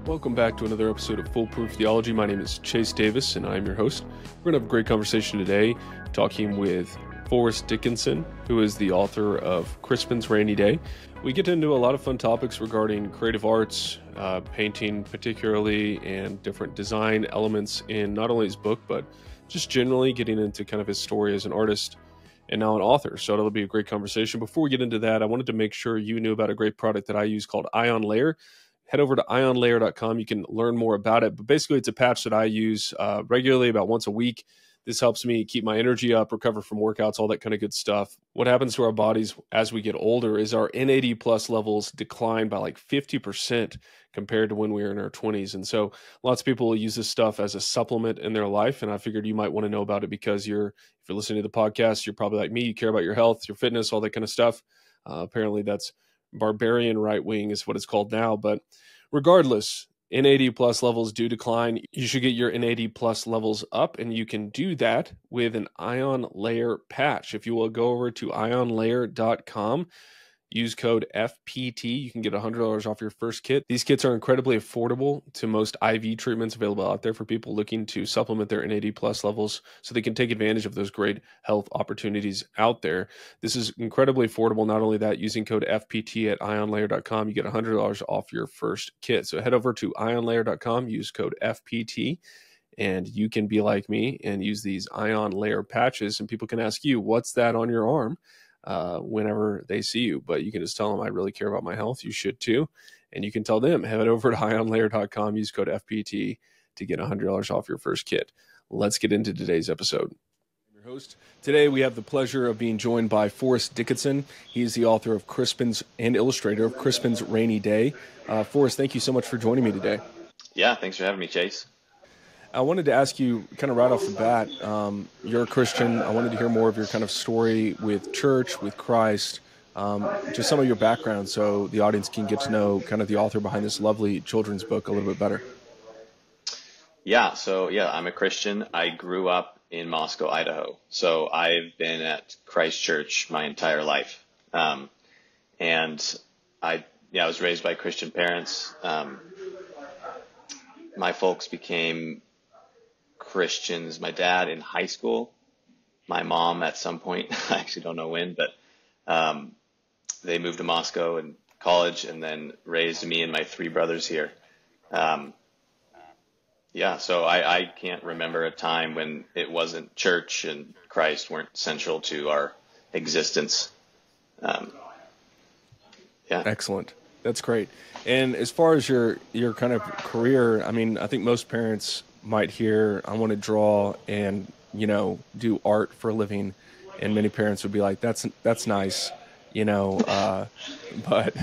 Welcome back to another episode of Proof Theology. My name is Chase Davis, and I'm your host. We're going to have a great conversation today, talking with Forrest Dickison, who is the author of Crispin's Rainy Day. We get into a lot of fun topics regarding creative arts, painting particularly, and different design elements in not only his book, but just generally getting into kind of his story as an artist and now an author. So it'll be a great conversation. Before we get into that, I wanted to make sure you knew about a great product that I use called Ion Layer. Head over to ionlayer.com. You can learn more about it. But basically, it's a patch that I use regularly, about once a week. This helps me keep my energy up, recover from workouts, all that kind of good stuff. What happens to our bodies as we get older is our NAD plus levels decline by like 50% compared to when we were in our 20s. And so lots of people will use this stuff as a supplement in their life. And I figured you might want to know about it because if you're listening to the podcast, you're probably like me. You care about your health, your fitness, all that kind of stuff. Apparently that's barbarian right wing is what it's called now. But regardless, NAD plus levels do decline. You should get your NAD plus levels up, and you can do that with an Ion Layer patch. If you will go over to ionlayer.com, use code FPT, you can get $100 off your first kit. These kits are incredibly affordable to most IV treatments available out there for people looking to supplement their NAD plus levels so they can take advantage of those great health opportunities out there. This is incredibly affordable. Not only that, using code FPT at ionlayer.com, you get $100 off your first kit. So head over to ionlayer.com, use code FPT, and you can be like me and use these Ion Layer patches, and people can ask you, what's that on your arm? Whenever they see you, but you can just tell them I really care about my health. You should too. And you can tell them, head over to ionlayer.com, use code FPT to get $100 off your first kit. Let's get into today's episode. I'm your host. Today we have the pleasure of being joined by Forrest Dickison. He's the author of Crispin's and illustrator of Crispin's Rainy Day. Forrest, thank you so much for joining me today. Yeah, thanks for having me, Chase. I wanted to ask you kind of right off the bat, you're a Christian. I wanted to hear more of your kind of story with church, with Christ, just some of your background so the audience can get to know kind of the author behind this lovely children's book a little bit better. Yeah, I'm a Christian. I grew up in Moscow, Idaho. So I've been at Christ Church my entire life. And I was raised by Christian parents. My folks became Christians, my dad in high school, my mom at some point, I actually don't know when, but they moved to Moscow in college and then raised me and my three brothers here. So I can't remember a time when it wasn't church and Christ weren't central to our existence. Excellent. That's great. And as far as your kind of career, I mean, I think most parents might hear, I want to draw and, do art for a living. And many parents would be like, that's nice, but,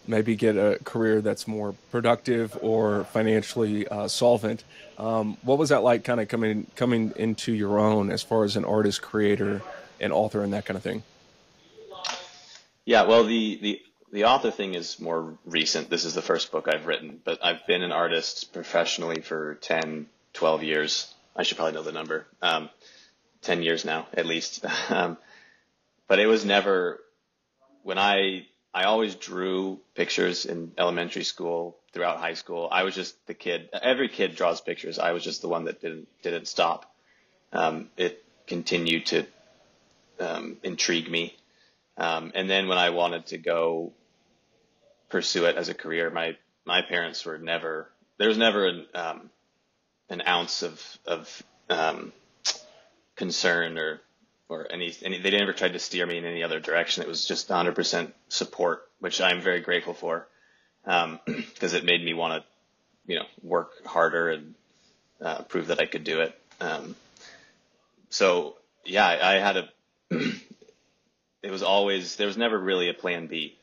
maybe get a career that's more productive or financially solvent. What was that like kind of coming into your own as far as an artist, creator, and author and that kind of thing? Yeah, well, the author thing is more recent. This is the first book I've written, but I've been an artist professionally for 10, 12 years. I should probably know the number. 10 years now, at least. But it was never, when I always drew pictures in elementary school, throughout high school. I was just the kid. Every kid draws pictures. I was just the one that didn't stop. It continued to intrigue me. And then when I wanted to go pursue it as a career, my parents were there was never an ounce of concern or any, they never tried to steer me in any other direction. It was just 100% support, which I'm very grateful for, because it made me want to, work harder and prove that I could do it. I had it was always, there was never really a plan B.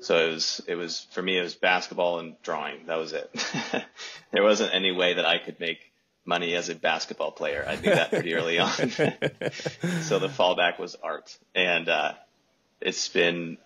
So it was for me, it was basketball and drawing. That was it. There wasn't any way that I could make money as a basketball player. I knew that pretty early on. So the fallback was art, and it's been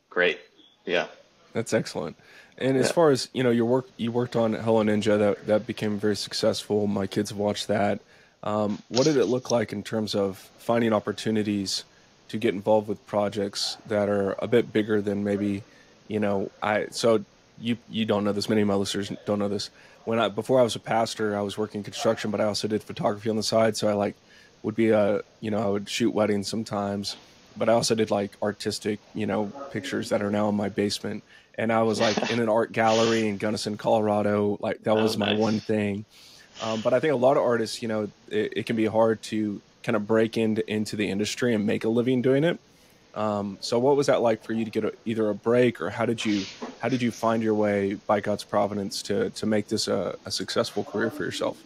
great. Yeah. That's excellent. And as far as, your work, you worked on Hello Ninja, that became very successful. My kids have watched that. What did it look like in terms of finding opportunities to get involved with projects that are a bit bigger than maybe, so you don't know this. Many of my listeners don't know this. Before I was a pastor, I was working construction, but I also did photography on the side. So I like would be I would shoot weddings sometimes, but I also did like artistic, pictures that are now in my basement. And I was like in an art gallery in Gunnison, Colorado. Like that was my one thing. But I think a lot of artists, it can be hard to kind of break into the industry and make a living doing it. So what was that like for you to get either a break, or how did you find your way by God's providence to make this a successful career for yourself?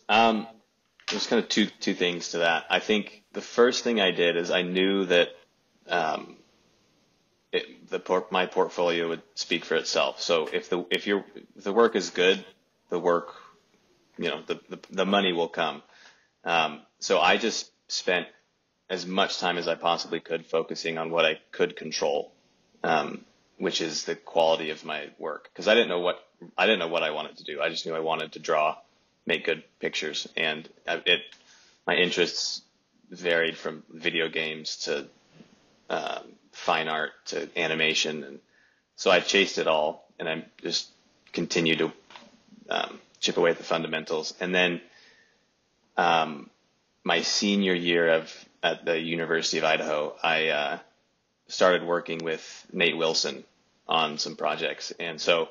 There's kind of two things to that. I think the first thing I did is I knew that my portfolio would speak for itself. So if the work is good, the work, the money will come. So I just spent as much time as I possibly could focusing on what I could control, which is the quality of my work. Because I didn't know what I wanted to do. I just knew I wanted to draw, make good pictures, and my interests varied from video games to fine art to animation, and so I chased it all, and I just continued to chip away at the fundamentals. And then my senior year at the University of Idaho, I started working with Nate Wilson on some projects, and so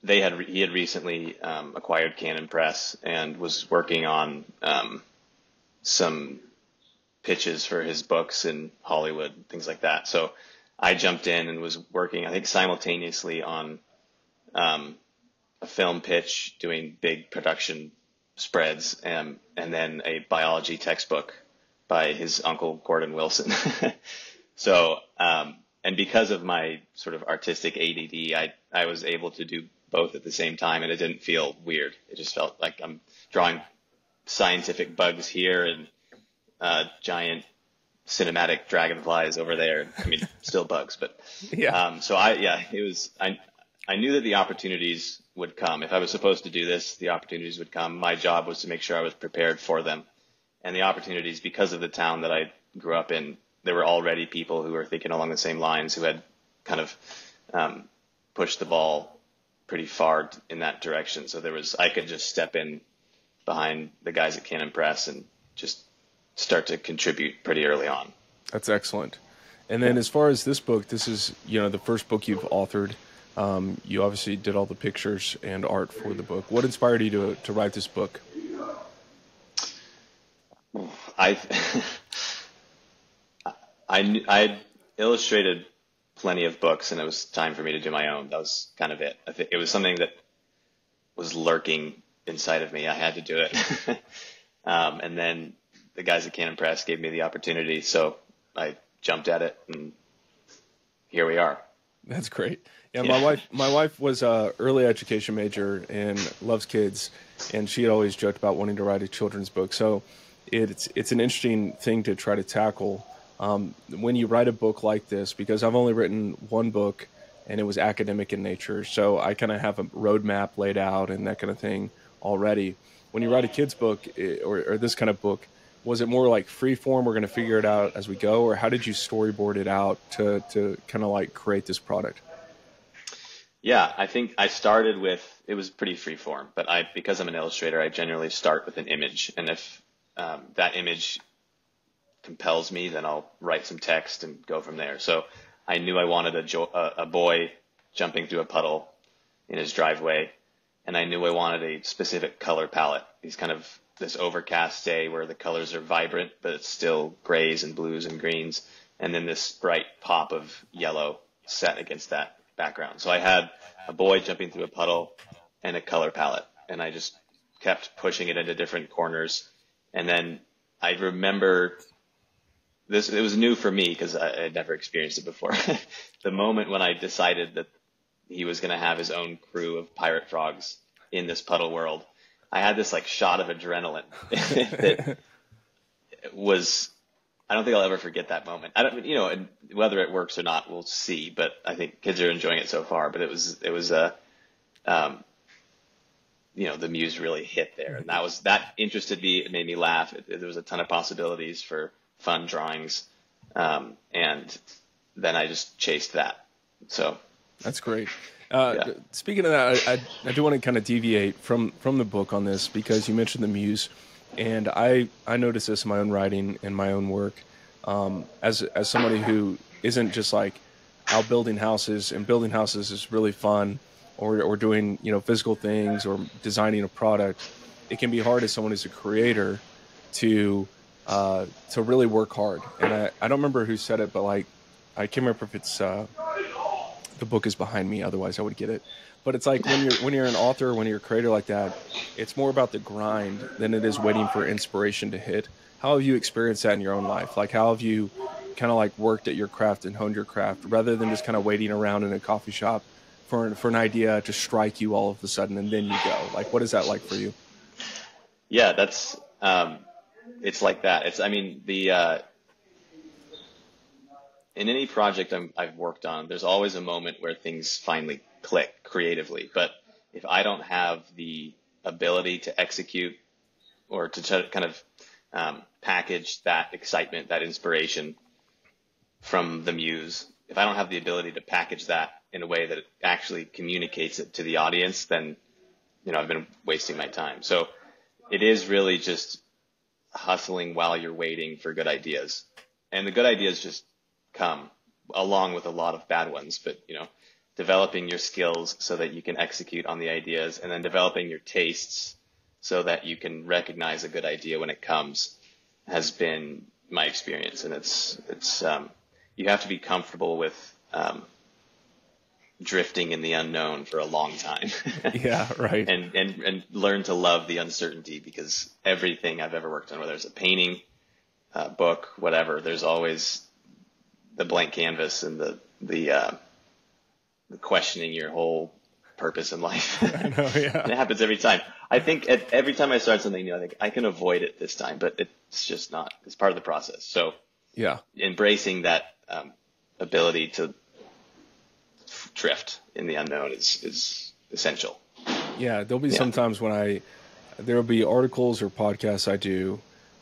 he had recently acquired Canon Press and was working on some pitches for his books in Hollywood, things like that. So I jumped in and was working, I think, simultaneously on a film pitch, doing big production spreads, and then a biology textbook by his uncle Gordon Wilson. So, and because of my sort of artistic ADD, I was able to do both at the same time, and it didn't feel weird. It just felt like I'm drawing scientific bugs here and giant cinematic dragonflies over there. I mean, still bugs, but yeah. So I knew that the opportunities would come. If I was supposed to do this, the opportunities would come. My job was to make sure I was prepared for them. And the opportunities, because of the town that I grew up in, there were already people who were thinking along the same lines, who had kind of pushed the ball pretty far in that direction. So I could just step in behind the guys at Canon Press and just start to contribute pretty early on. That's excellent. And then as far as this book, this is, the first book you've authored. You obviously did all the pictures and art for the book. What inspired you to write this book? I illustrated plenty of books, and it was time for me to do my own. That was kind of it. I think it was something that was lurking inside of me. I had to do it. And then the guys at Canon Press gave me the opportunity, so I jumped at it, and here we are. That's great. Yeah, my wife was a early education major and loves kids, and she had always joked about wanting to write a children's book. So it's an interesting thing to try to tackle when you write a book like this, because I've only written one book, and it was academic in nature. So I kind of have a roadmap laid out and that kind of thing already. When you write a kid's book or this kind of book, was it more like free form, we're going to figure it out as we go, or how did you storyboard it out to kind of like create this product? Yeah, I think I started with, it was pretty free form, but because I'm an illustrator, I generally start with an image. And if that image compels me, then I'll write some text and go from there. So I knew I wanted a boy jumping through a puddle in his driveway, and I knew I wanted a specific color palette. This overcast day where the colors are vibrant, but it's still grays and blues and greens, and then this bright pop of yellow set against that background. So I had a boy jumping through a puddle and a color palette, and I just kept pushing it into different corners. And then I remember this, it was new for me because I had never experienced it before. The moment when I decided that he was going to have his own crew of pirate frogs in this puddle world, I had this like shot of adrenaline that was, I don't think I'll ever forget that moment. I don't, and whether it works or not, we'll see, but I think kids are enjoying it so far. But it was the muse really hit there, and that interested me. It made me laugh. There was a ton of possibilities for fun drawings. And then I just chased that. So That's great. yeah. Speaking of that, I do want to kind of deviate from the book on this because you mentioned the muse, and I notice this in my own writing and my own work, as somebody who isn't just like out building houses, and building houses is really fun, or doing physical things or designing a product. It can be hard as someone who's a creator to really work hard. And I don't remember who said it, but like I can't remember if it's the book is behind me, otherwise I would get it. But it's like when you're an author, when you're a creator like that, it's more about the grind than it is waiting for inspiration to hit. How have you experienced that in your own life? Like how have you kind of like worked at your craft and honed your craft rather than just kind of waiting around in a coffee shop for an idea to strike you all of a sudden and then you go? Like what is that like for you? Yeah, that's it's like that. It's I mean the in any project I've worked on, there's always a moment where things finally click creatively. But if I don't have the ability to execute or to kind of package that excitement, that inspiration from the muse, if I don't have the ability to package that in a way that it actually communicates it to the audience, then I've been wasting my time. So it is really just hustling while you're waiting for good ideas, and the good ideas just come along with a lot of bad ones. But developing your skills so that you can execute on the ideas, and then developing your tastes so that you can recognize a good idea when it comes, has been my experience. And it's you have to be comfortable with drifting in the unknown for a long time. Yeah, right. and learn to love the uncertainty, because everything I've ever worked on, whether it's a painting, book, whatever, there's always the blank canvas and the questioning your whole purpose in life. I know, yeah. And it happens every time. I think every time I start something new, I think I can avoid it this time, but it's just not. It's part of the process. So yeah, embracing that ability to drift in the unknown is essential. Yeah, there'll be sometimes when there'll be articles or podcasts I do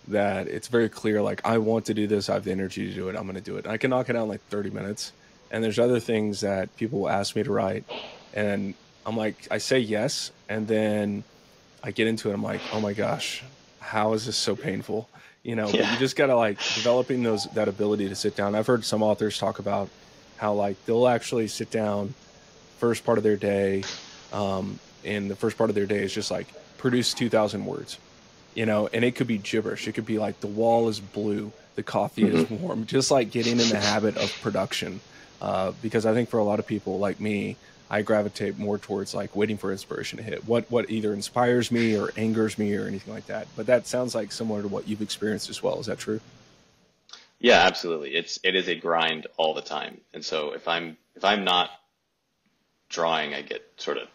that it's very clear, like, I want to do this, I have the energy to do it, I'm going to do it. I can knock it out in like 30 minutes. And there's other things that people will ask me to write, and I'm like, I say yes, and then I get into it, I'm like, oh my gosh, how is this so painful? But you just got to like developing that ability to sit down. I've heard some authors talk about how like they'll actually sit down first part of their day, and the first part of their day is just like produce 2,000 words, and it could be gibberish. It could be like the wall is blue, the coffee is warm, just like getting in the habit of production. Because I think for a lot of people like me, I gravitate more towards like waiting for inspiration to hit. What either inspires me or angers me or anything like that. But that sounds like similar to what you've experienced as well. Is that true? Yeah, absolutely. It is a grind all the time. And so if I'm not drawing, I get sort of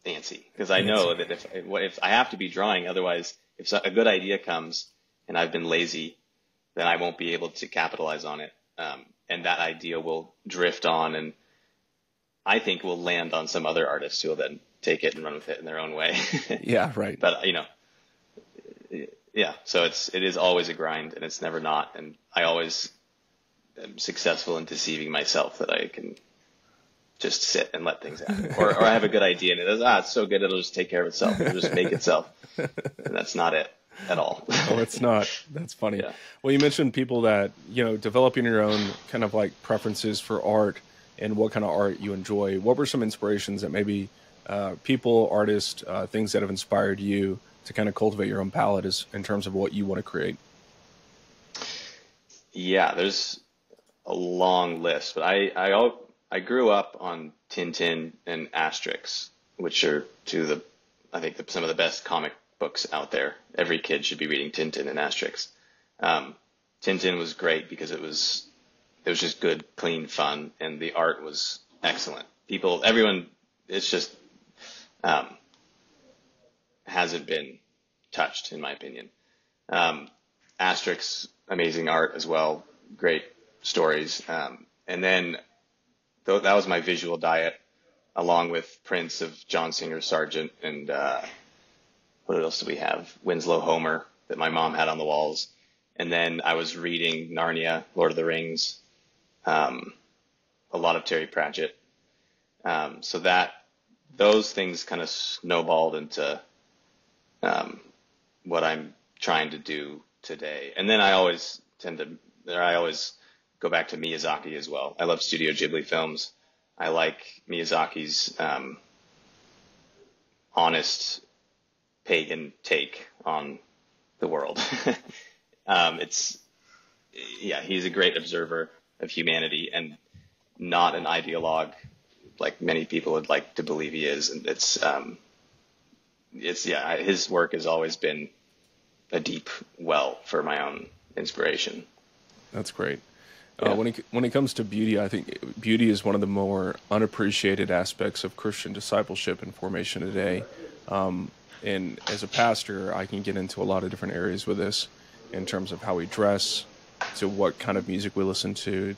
antsy, because I know that if I have to be drawing, otherwise if a good idea comes and I've been lazy, then I won't be able to capitalize on it. And that idea will drift on, and I think will land on some other artists who will then take it and run with it in their own way. Yeah, right. But yeah, so it is always a grind, and it's never not. And I always am successful in deceiving myself that I can just sit and let things happen. Or I have a good idea, and it's so good it'll just take care of itself. It'll just make itself. And that's not it at all. Oh, it's not. That's funny. Yeah. Well, you mentioned people that, developing your own kind of like preferences for art and what kind of art you enjoy. What were some inspirations that maybe people, artists, things that have inspired you to kind of cultivate your own palette in terms of what you want to create? Yeah, there's a long list, but I grew up on Tintin and Asterix, which are I think some of the best comic books out there. Every kid should be reading Tintin and Asterix. Tintin was great because it was just good, clean fun, and the art was excellent. Everyone, it's just hasn't been touched, in my opinion. Asterix, amazing art as well, great stories. And then that was my visual diet, along with prints of John Singer Sargent and what else do we have? Winslow Homer that my mom had on the walls. And then I was reading Narnia, Lord of the Rings. What a lot of Terry Pratchett. So those things kind of snowballed into what I'm trying to do today. And then I always go back to Miyazaki as well. I love Studio Ghibli films. I like Miyazaki's honest pagan take on the world. He's a great observer of humanity and not an ideologue like many people would like to believe he is. And his work has always been a deep well for my own inspiration. That's great. Yeah. When it comes to beauty, I think beauty is one of the more unappreciated aspects of Christian discipleship and formation today. And as a pastor, I can get into a lot of different areas with this in terms of how we dress, to what kind of music we listen to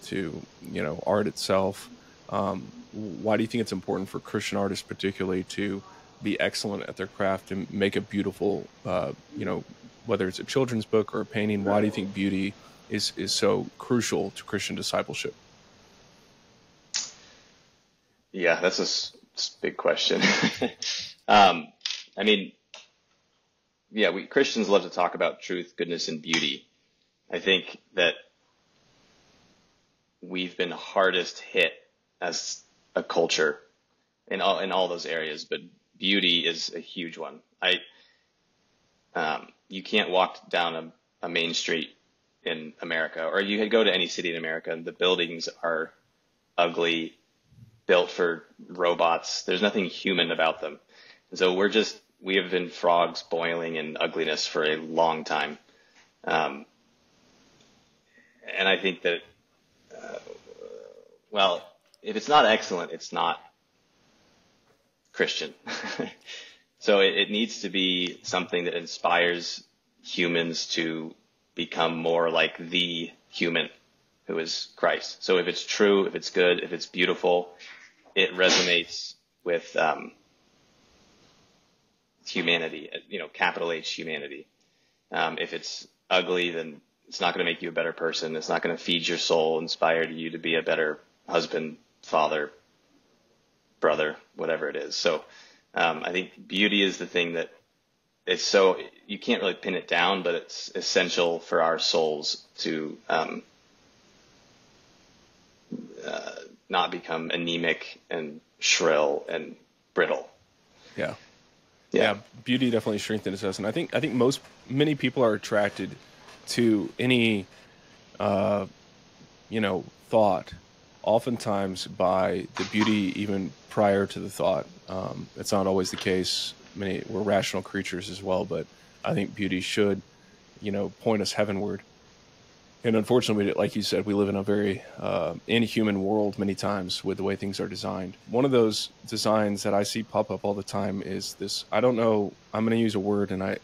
art itself. Why do you think it's important for Christian artists particularly to be excellent at their craft and make a beautiful, whether it's a children's book or a painting? Why do you think beauty is so crucial to Christian discipleship? Yeah, that's a big question. We Christians love to talk about truth, goodness, and beauty. I think that we've been hardest hit as a culture in all those areas, but beauty is a huge one. You can't walk down a main street in America, or you could go to any city in America, and the buildings are ugly, built for robots. There's nothing human about them. And so we have been frogs boiling in ugliness for a long time. And I think that, if it's not excellent, it's not Christian. So it needs to be something that inspires humans to become more like the human who is Christ. So if it's true, if it's good, if it's beautiful, it resonates with humanity, capital H humanity. If it's ugly, then it's not going to make you a better person. It's not going to feed your soul, inspire you to be a better husband, father, brother, whatever it is. So I think beauty is the thing that you can't really pin it down, but it's essential for our souls to not become anemic and shrill and brittle. Yeah, beauty definitely strengthens us, and I think many people are attracted to any thought, oftentimes by the beauty even prior to the thought. It's not always the case. We're rational creatures as well, but I think beauty should, point us heavenward. And unfortunately, like you said, we live in a very inhuman world many times with the way things are designed. One of those designs that I see pop up all the time is this, I don't know, I'm going to use a word, and I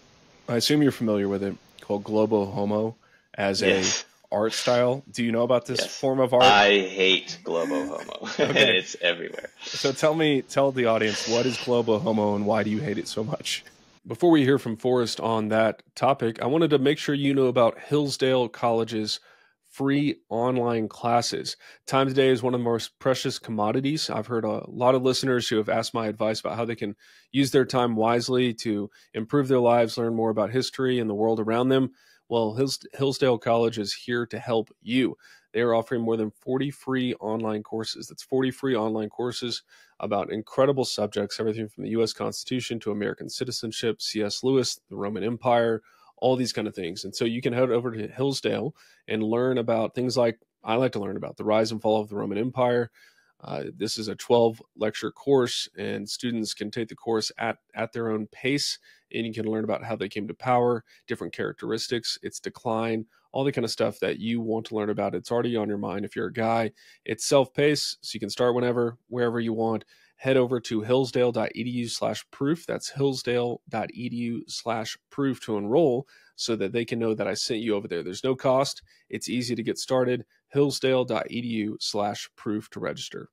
assume you're familiar with it, called Globo Homo as Yes. a art style. Do you know about this Yes. form of art? I hate Globo Homo. Okay. And it's everywhere. So tell the audience, what is Globo Homo and why do you hate it so much? Before we hear from Forrest on that topic, I wanted to make sure you know about Hillsdale College's free online classes. Time today is one of the most precious commodities. I've heard a lot of listeners who have asked my advice about how they can use their time wisely to improve their lives, learn more about history and the world around them. Well, Hillsdale College is here to help you. They are offering more than 40 free online courses. That's 40 free online courses about incredible subjects, everything from the U.S. Constitution to American citizenship, C.S. Lewis, the Roman Empire, all these kind of things. And so you can head over to Hillsdale and learn about things like I like to learn about the rise and fall of the Roman Empire. This is a 12-lecture course, and students can take the course at their own pace, and you can learn about how they came to power, different characteristics, its decline, all the kind of stuff that you want to learn about. It's already on your mind if you're a guy. It's self-paced, so you can start whenever, wherever you want. Head over to hillsdale.edu/proof. That's hillsdale.edu/proof to enroll so that they can know that I sent you over there. There's no cost. It's easy to get started. hillsdale.edu/proof to register.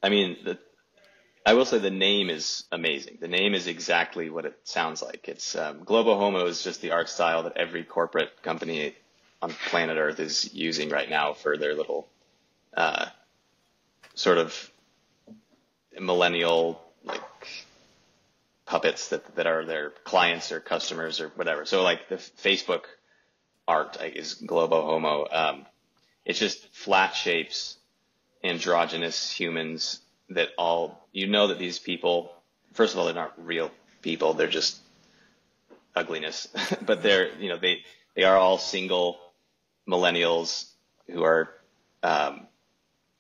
I mean, I will say the name is amazing. The name is exactly what it sounds like. It's Globo Homo is just the art style that every corporate company on planet Earth is using right now for their little sort of millennial like puppets that are their clients or customers or whatever. So like the Facebook art is globo homo. It's just flat shapes, androgynous humans that all, that these people, first of all, they're not real people. They're just ugliness, but they are all single millennials who are,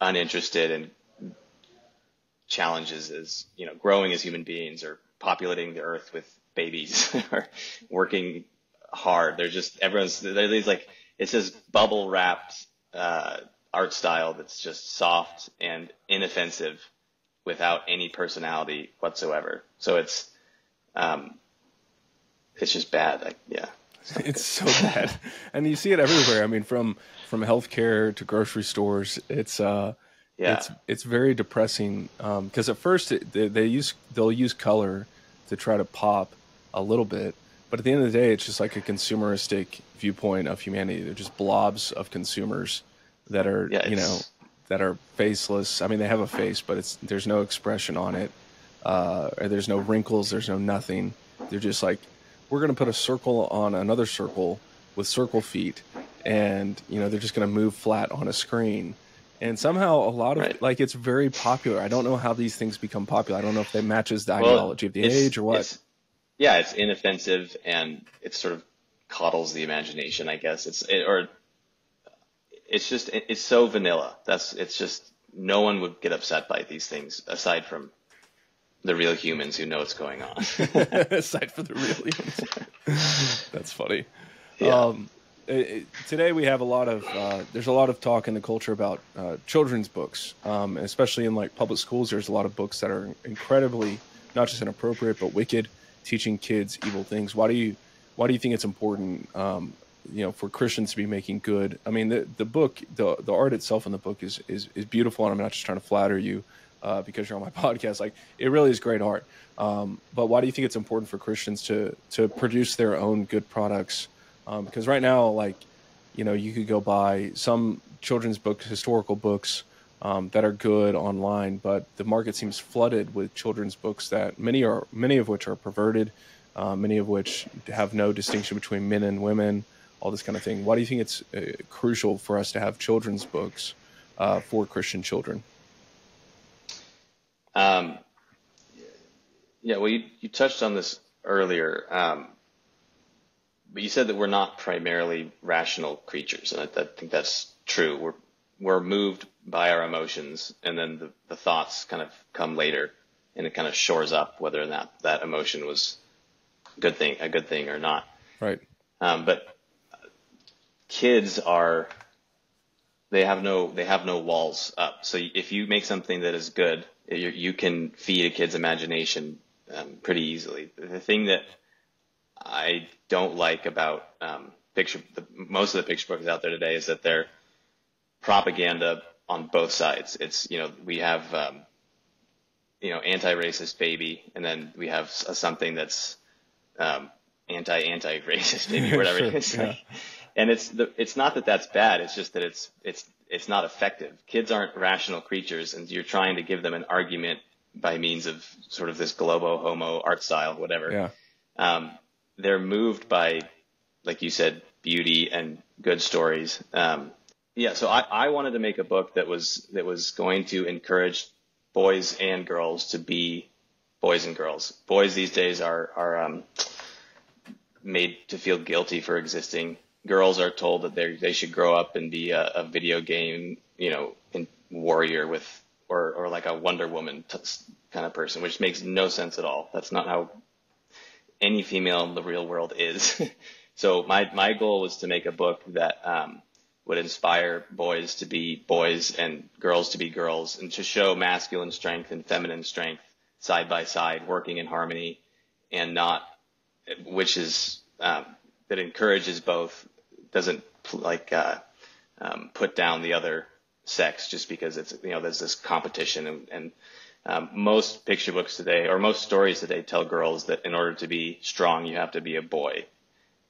uninterested in challenges as, growing as human beings or populating the earth with babies or working hard. They're these like, it's this bubble wrapped, art style that's just soft and inoffensive without any personality whatsoever. So it's just bad. It's so bad. And you see it everywhere. I mean, from healthcare to grocery stores, it's very depressing. Because at first they'll use color to try to pop a little bit, but at the end of the day, it's just like a consumeristic viewpoint of humanity. They're just blobs of consumers that are that are faceless. I mean, they have a face, but there's no expression on it. Or there's no wrinkles. There's no nothing. They're just like, we're going to put a circle on another circle with circle feet, and they're just going to move flat on a screen. And somehow a lot of it's very popular. I don't know how these things become popular. I don't know if it matches the ideology of the age or what. It's inoffensive, and it sort of coddles the imagination, I guess. It's so vanilla. It's just, no one would get upset by these things aside from the real humans who know what's going on. Aside from the real humans. That's funny. Yeah. Today we have there's a lot of talk in the culture about children's books, especially in like public schools. There's a lot of books that are incredibly not just inappropriate but wicked, teaching kids evil things. Why do you think it's important, for Christians to be making good? I mean, the book, the art itself in the book is beautiful, and I'm not just trying to flatter you because you're on my podcast. Like, it really is great art. But why do you think it's important for Christians to produce their own good products? Because right now, you could go buy some children's books, historical books that are good online, but the market seems flooded with children's books that many of which are perverted, many of which have no distinction between men and women, all this kind of thing. Why do you think it's crucial for us to have children's books for Christian children? Well, you touched on this earlier, but you said that we're not primarily rational creatures, and I think that's true. We're moved by our emotions, and then the thoughts kind of come later, and it kind of shores up whether or not that emotion was a good thing or not. Right. But kids they have no walls up. So if you make something that is good, you can feed a kid's imagination pretty easily. The thing that I don't like about most of the picture books out there today is that they're propaganda on both sides. It's, we have, anti-racist baby, and then we have something that's anti-racist baby, whatever. Sure, it's yeah. like, and it's not that that's bad. It's just that it's not effective. Kids aren't rational creatures, and you're trying to give them an argument by means of sort of this globo homo art style, whatever. Yeah. They're moved by, like you said, beauty and good stories. So I wanted to make a book that was going to encourage boys and girls to be boys and girls. Boys these days are made to feel guilty for existing. Girls are told that they should grow up and be a video game, warrior or like a Wonder Woman kind of person, which makes no sense at all. That's not how any female in the real world is. So my goal was to make a book that would inspire boys to be boys and girls to be girls, and to show masculine strength and feminine strength side by side, working in harmony, and not, which is that encourages both, doesn't put down the other sex just because it's, there's this competition, and most picture books today, or most stories today, tell girls that in order to be strong, you have to be a boy.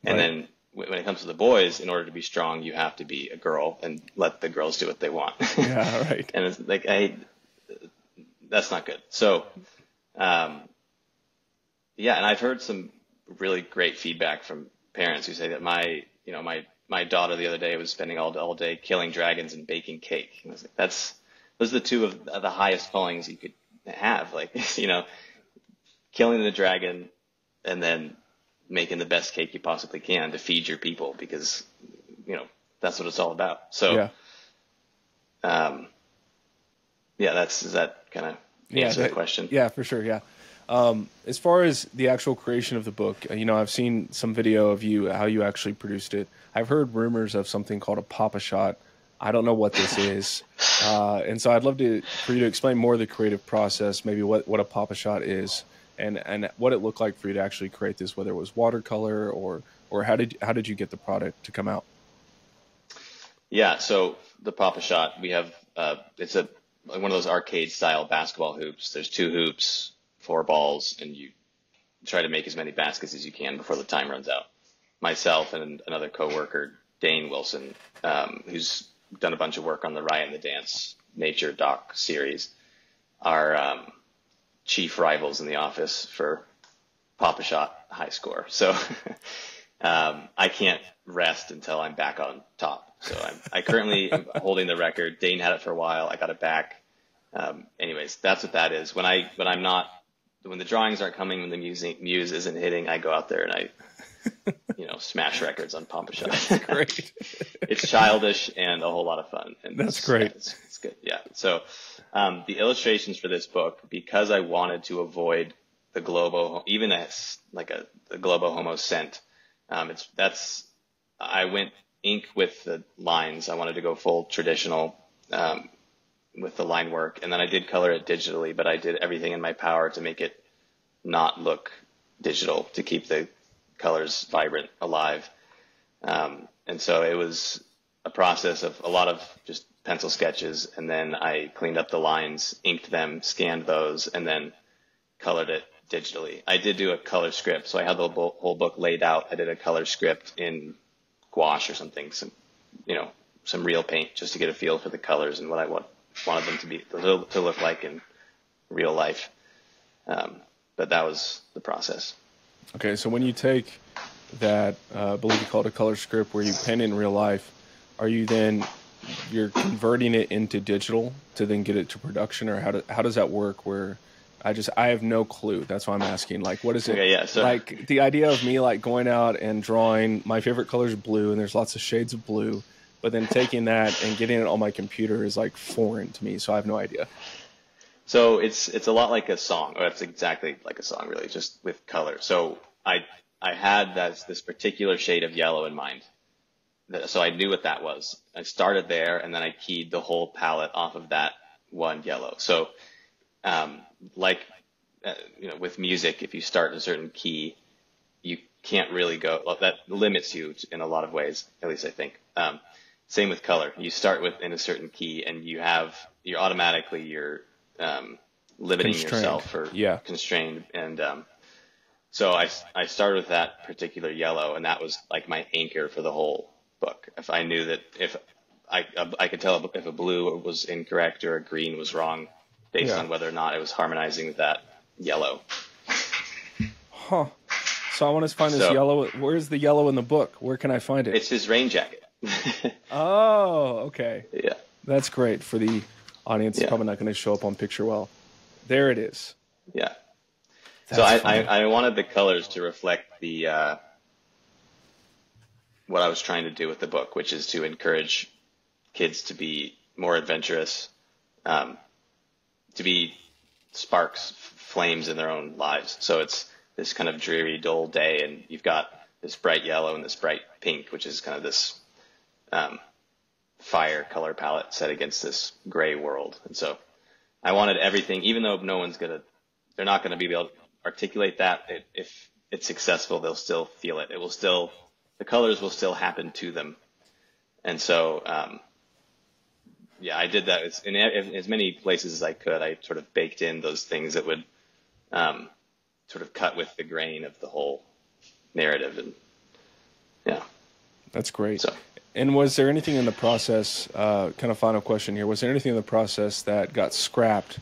And then when it comes to the boys, in order to be strong, you have to be a girl and let the girls do what they want. Yeah, right. And it's like, that's not good. So, yeah, and I've heard some really great feedback from parents who say that my daughter the other day was spending all day killing dragons and baking cake. And I was like, those are the two of the highest callings you could have, like, killing the dragon and then making the best cake you possibly can to feed your people, because, that's what it's all about. So, does that kind of answer the question? Yeah, for sure. Yeah. As far as the actual creation of the book, I've seen some video of how you actually produced it. I've heard rumors of something called a pop-a-shot. I don't know what this is. And so I'd love for you to explain more of the creative process, maybe what a pop-a-shot is, and what it looked like for you to actually create this, whether it was watercolor or how did you get the product to come out? Yeah. So the pop-a-shot, we have, it's one of those arcade style basketball hoops. There's 2 hoops, 4 balls, and you try to make as many baskets as you can before the time runs out. Myself and another coworker, Dane Wilson, who's done a bunch of work on the Riot and the Dance nature doc series, are chief rivals in the office for pop-a-shot high score. So I can't rest until I'm back on top. So I currently am holding the record. Dane had it for a while. I got it back. Anyways, that's what that is. When the drawings aren't coming, when the muse isn't hitting, I go out there and I smash records on pop-a-shot. That's great. It's childish and a whole lot of fun. And that's great. It's good. Yeah. So the illustrations for this book, because I wanted to avoid the Globo, even the Globo Homo scent, I went ink with the lines. I wanted to go full traditional with the line work, and then I did color it digitally, but I did everything in my power to make it not look digital, to keep the colors vibrant, alive. And so it was a process of a lot of just pencil sketches, and then I cleaned up the lines, inked them, scanned those, and then colored it digitally. I did do a color script, so I had the whole book laid out. I did a color script in gouache or something, some real paint, just to get a feel for the colors and what I wanted them to look like in real life. But that was the process. Okay, so when you take that, I believe you call it a color script, where you pen in real life, you're converting it into digital to then get it to production, or how does that work? Where I have no clue. That's why I'm asking. Like, what is it? Okay, yeah. So, like, the idea of me going out and drawing, my favorite color is blue, and there's lots of shades of blue, but then taking that and getting it on my computer is like foreign to me. So I have no idea. So it's a lot like a song, or it's exactly like a song, really, just with color. So I had this particular shade of yellow in mind. So I knew what that was. I started there, and then I keyed the whole palette off of that one yellow. So, with music, if you start in a certain key, you can't really go. Well, that limits you in a lot of ways, at least I think. Same with color. You start in a certain key, and you're limiting yourself or constrained. And so I started with that particular yellow, and that was like my anchor for the whole book. If I knew that if I could tell if a blue was incorrect or a green was wrong based on whether or not it was harmonizing with that yellow. Huh. So I want to find this yellow. Where's the yellow in the book? Where can I find it? It's his rain jacket. Oh, okay. Yeah. That's great for the audience. It's probably not going to show up on picture well. There it is. Yeah. So I wanted the colors to reflect the what I was trying to do with the book, which is to encourage kids to be more adventurous, to be sparks, flames in their own lives. So it's this kind of dreary, dull day, and you've got this bright yellow and this bright pink, which is kind of this fire color palette set against this gray world. And so I wanted everything, even though they're not going to be able to articulate that. If it's successful, they'll still feel it. The colors will still happen to them. And so, I did that in as many places as I could. I sort of baked in those things that would sort of cut with the grain of the whole narrative. And That's great. So, and was there anything in the process, kind of final question here, was there anything in the process that got scrapped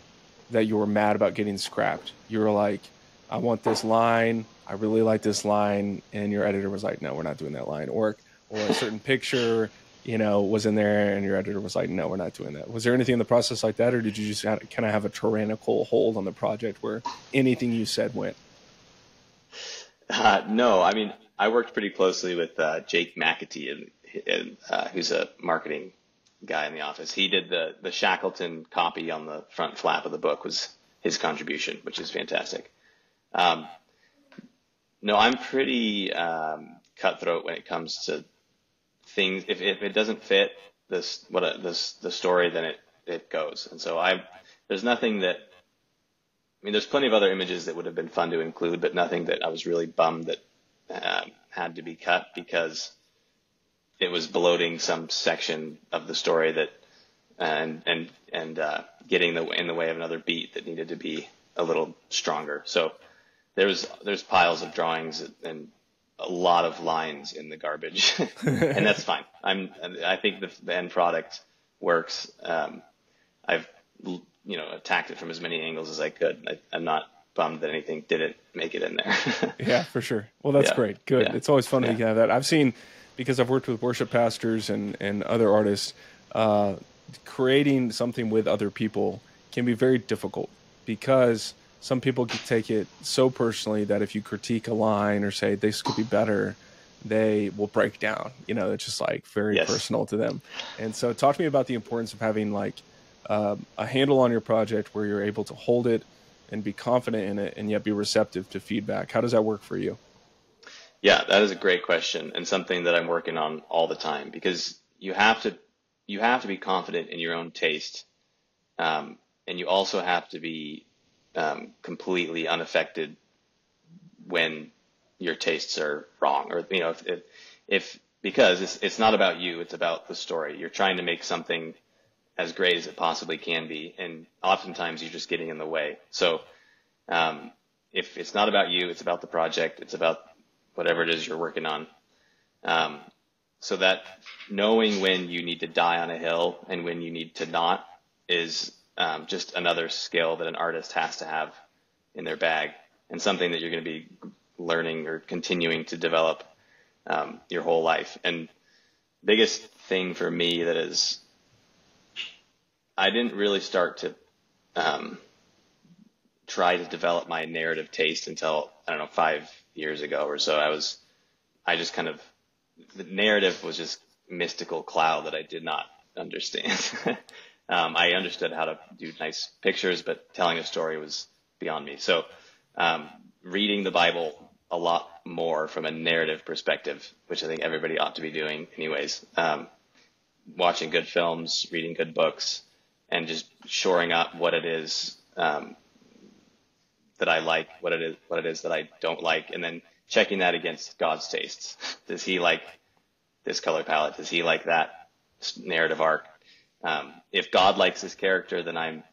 that you were mad about getting scrapped? You were like, I want this line, I really like this line, and your editor was like, no, we're not doing that line. Or a certain picture, was in there and your editor was like, no, we're not doing that. Was there anything in the process like that, or did you just kind of have a tyrannical hold on the project where anything you said went? No, I mean, I worked pretty closely with Jake McAtee, who's a marketing guy in the office. He did the Shackleton copy on the front flap of the book was his contribution, which is fantastic. No, I'm pretty cutthroat when it comes to things. If it doesn't fit the story, then it goes. And so there's nothing that, I mean, there's plenty of other images that would have been fun to include, but nothing that I was really bummed that had to be cut because it was bloating some section of the story that and getting in the way of another beat that needed to be a little stronger. So there's piles of drawings and a lot of lines in the garbage, and that's fine. I think the end product works. I've attacked it from as many angles as I could. I'm not bummed that anything didn't make it in there. Yeah, for sure. Well, that's great. Good. Yeah. It's always fun to have that. I've seen, because I've worked with worship pastors and other artists, creating something with other people can be very difficult because some people can take it so personally that if you critique a line or say this could be better, they will break down. It's just like very personal to them. And so talk to me about the importance of having like a handle on your project where you're able to hold it and be confident in it and yet be receptive to feedback. How does that work for you? Yeah, that is a great question and something that I'm working on all the time, because you have to be confident in your own taste. And you also have to be completely unaffected when your tastes are wrong, or because it's not about you, it's about the story. You're trying to make something as great as it possibly can be, and oftentimes you're just getting in the way. So if it's not about you, it's about the project, it's about whatever it is you're working on. So that knowing when you need to die on a hill and when you need to not is just another skill that an artist has to have in their bag, and something that you're going to be learning or continuing to develop your whole life. And biggest thing for me that is, I didn't really start to try to develop my narrative taste until, 5 years ago or so. The narrative was just mystical cloud that I did not understand. I understood how to do nice pictures, but telling a story was beyond me. So reading the Bible a lot more from a narrative perspective, which I think everybody ought to be doing anyways, watching good films, reading good books, and just shoring up what it is that I like, what it is that I don't like, and then checking that against God's tastes. Does he like this color palette? Does he like that narrative arc? If God likes this character, then I'm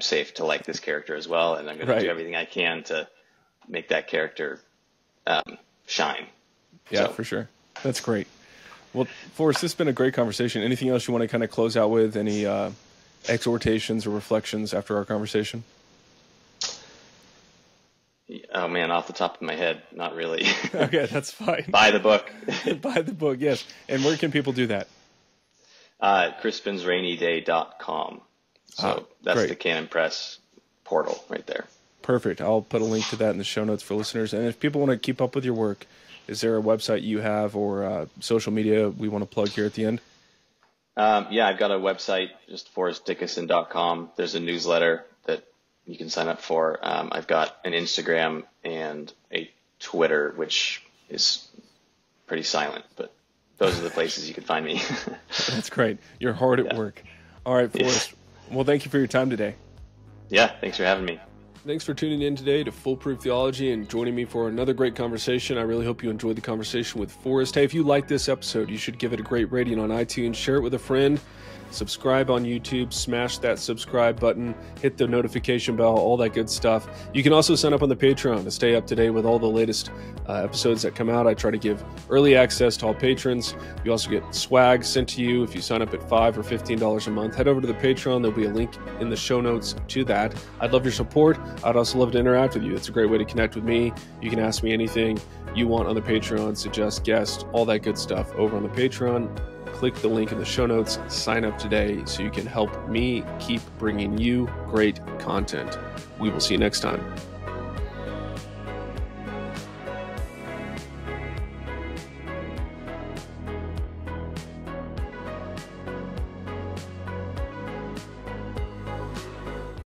safe to like this character as well, and I'm going to do everything I can to make that character shine. Yeah, for sure. That's great. Well, Forrest, this has been a great conversation. Anything else you want to kind of close out with? Any exhortations or reflections after our conversation? Oh man, off the top of my head, not really. Okay, that's fine. Buy the book. Buy the book, yes. And where can people do that? crispinsrainyday.com. So that's great. The Canon Press portal right there. Perfect. I'll put a link to that in the show notes for listeners. And if people want to keep up with your work, is there a website you have or social media we want to plug here at the end? Yeah, I've got a website, just forrestdickison.com. There's a newsletter that you can sign up for. I've got an Instagram and a Twitter, which is pretty silent, but those are the places you can find me. That's great. You're hard at work. All right, Forrest. Well, thank you for your time today. Yeah, thanks for having me. Thanks for tuning in today to Proof Theology and joining me for another great conversation. I really hope you enjoyed the conversation with Forrest. Hey, if you like this episode, you should give it a great rating on iTunes. Share it with a friend. subscribe on YouTube, smash that subscribe button, hit the notification bell, all that good stuff. You can also sign up on the Patreon to stay up to date with all the latest episodes that come out. I try to give early access to all patrons. You also get swag sent to you if you sign up at $5 or $15 a month. Head over to the Patreon. There'll be a link in the show notes to that. I'd love your support. I'd also love to interact with you. It's a great way to connect with me. You can ask me anything you want on the Patreon, suggest guests, all that good stuff over on the Patreon. Click the link in the show notes, sign up today so you can help me keep bringing you great content. We will see you next time.